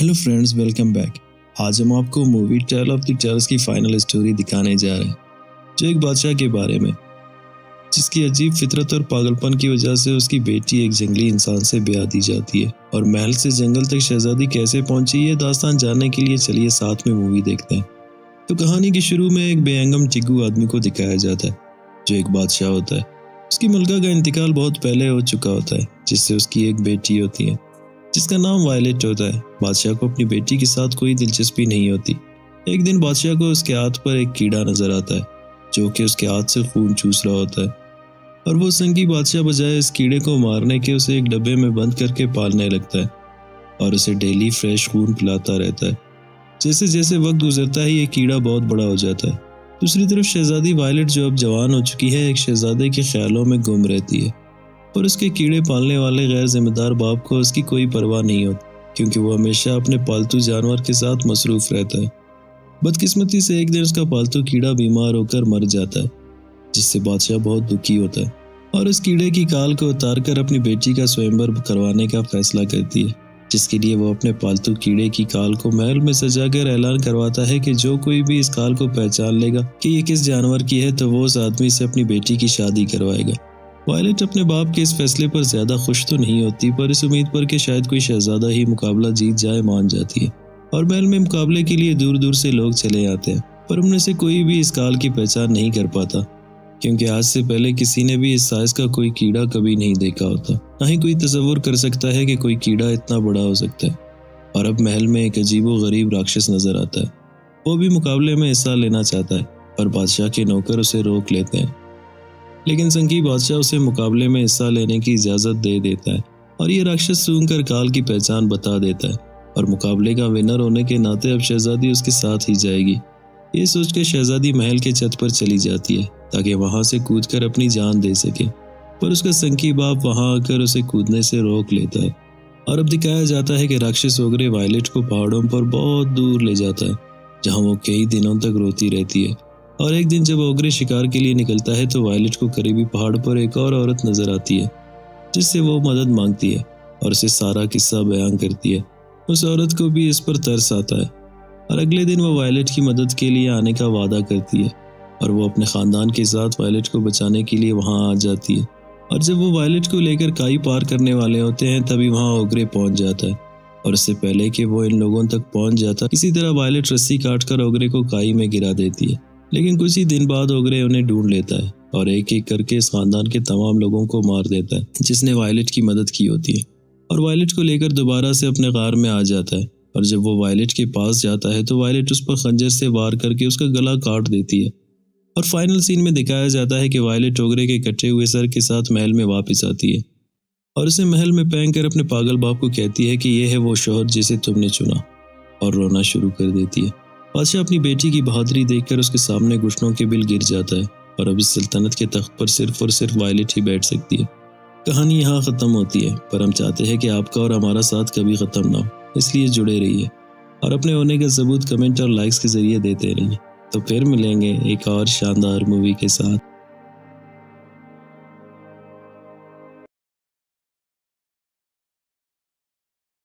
Hello friends, welcome back. आज हम आपको movie Tale of the Tales की फाइनल स्टोरी दिखाने जा रहे हैं, जो एक बादशाह के बारे में, जिसकी अजीब फितरत और पागलपन की वजह से उसकी बेटी एक जंगली इंसान से ब्याह दी जाती है। और महल से जंगल तक शहजादी कैसे पहुंची, ये दास्तान जानने के लिए चलिए साथ में मूवी देखते हैं। तो कहानी के शुरू में एक बेअंगम टिग्गू आदमी को दिखाया जाता है, जो एक बादशाह होता है। उसकी मलका का इंतकाल बहुत पहले हो चुका होता है, जिससे उसकी एक बेटी होती है जिसका नाम वायलेट होता है। बादशाह को अपनी बेटी के साथ कोई दिलचस्पी नहीं होती। एक दिन बादशाह को उसके हाथ पर एक कीड़ा नजर आता है, जो कि उसके हाथ से खून चूस रहा होता है। और वो संगी बादशाह बजाय इस कीड़े को मारने के उसे एक डब्बे में बंद करके पालने लगता है और उसे डेली फ्रेश खून पिलाता रहता है। जैसे जैसे वक्त गुजरता है, ये कीड़ा बहुत बड़ा हो जाता है। दूसरी तरफ शहजादी वायलेट, जो अब जवान हो चुकी है, एक शहजादे के ख्यालों में गुम रहती है। और उसके कीड़े पालने वाले गैर जिम्मेदार बाप को उसकी कोई परवाह नहीं होती, क्योंकि वो हमेशा अपने पालतू जानवर के साथ मसरूफ रहता है। बदकिस्मती से एक दिन उसका पालतू कीड़ा बीमार होकर मर जाता है, जिससे बादशाह बहुत दुखी होता है और उस कीड़े की काल को उतारकर अपनी बेटी का स्वयंवर करवाने का फैसला करती है, जिसके लिए वो अपने पालतू कीड़े की काल को महल में सजाकर ऐलान करवाता है कि जो कोई भी इस काल को पहचान लेगा कि ये किस जानवर की है, तो वो उस आदमी से अपनी बेटी की शादी करवाएगा। वायलेट अपने बाप के इस फैसले पर ज्यादा खुश तो नहीं होती, पर इस उम्मीद पर कि शायद कोई शहजादा ही मुकाबला जीत जाए मान जाती है। और महल में मुकाबले के लिए दूर दूर से लोग चले आते हैं, पर उनमें से कोई भी इस काल की पहचान नहीं कर पाता, क्योंकि आज से पहले किसी ने भी इस साइज का कोई कीड़ा कभी नहीं देखा होता। ना ही कोई तस्वर कर सकता है कि कोई कीड़ा इतना बड़ा हो सकता है। और अब महल में एक अजीबो गरीब राक्षस नजर आता है। वो भी मुकाबले में हिस्सा लेना चाहता है, और बादशाह के नौकर उसे रोक लेते हैं। लेकिन संगी बादशाह उसे मुकाबले में हिस्सा लेने की इजाजत दे देता है, और ये राक्षस सूंघकर काल की पहचान बता देता है। और मुकाबले का विनर होने के नाते अब शहजादी उसके साथ ही जाएगी। ये सोचकर शहजादी महल के छत पर चली जाती है, ताकि वहां से कूदकर अपनी जान दे सके। पर उसका संगी बाप वहां आकर उसे कूदने से रोक लेता है। और अब दिखाया जाता है कि राक्षस ओगरे वायलेट को पहाड़ों पर बहुत दूर ले जाता है, जहाँ वो कई दिनों तक रोती रहती है। और एक दिन जब ओगरे शिकार के लिए निकलता है, तो वायलेट को करीबी पहाड़ पर एक और औरत नजर आती है, जिससे वो मदद मांगती है और उसे सारा किस्सा बयान करती है। उस औरत को भी इस पर तरस आता है, और अगले दिन वो वायलेट की मदद के लिए आने का वादा करती है। और वो अपने खानदान के साथ वायलेट को बचाने के लिए वहां आ जाती है। और जब वो वायलेट को लेकर काई पार करने वाले होते हैं, तभी वहां ओगरे पहुंच जाता है। और इससे पहले कि वो इन लोगों तक पहुंच जाता, किसी तरह वायलेट रस्सी काटकर ओगरे को काई में गिरा देती है। लेकिन कुछ ही दिन बाद ओगरे उन्हें ढूंढ लेता है और एक एक करके इस खानदान के तमाम लोगों को मार देता है, जिसने वायलेट की मदद की होती है। और वायलेट को लेकर दोबारा से अपने गार में आ जाता है। और जब वो वायलेट के पास जाता है, तो वायलेट उस पर खंजर से वार करके उसका गला काट देती है। और फाइनल सीन में दिखाया जाता है कि वायलेट ओगरे के कटे हुए सर के साथ महल में वापस आती है, और उसे महल में फेंक कर अपने पागल बाप को कहती है कि यह है वो शोहर जिसे तुमने चुना, और रोना शुरू कर देती है। बादशाह अपनी बेटी की बहादुरी देखकर उसके सामने घुटनों के बिल गिर जाता है, और अब इस सल्तनत के तख्त पर सिर्फ और सिर्फ वायलेट ही बैठ सकती है। कहानी यहाँ खत्म होती है, पर हम चाहते हैं कि आपका और हमारा साथ कभी खत्म ना हो, इसलिए जुड़े रहिए और अपने होने का सबूत कमेंट और लाइक्स के जरिए देते रहिए। तो फिर मिलेंगे एक और शानदार मूवी के साथ।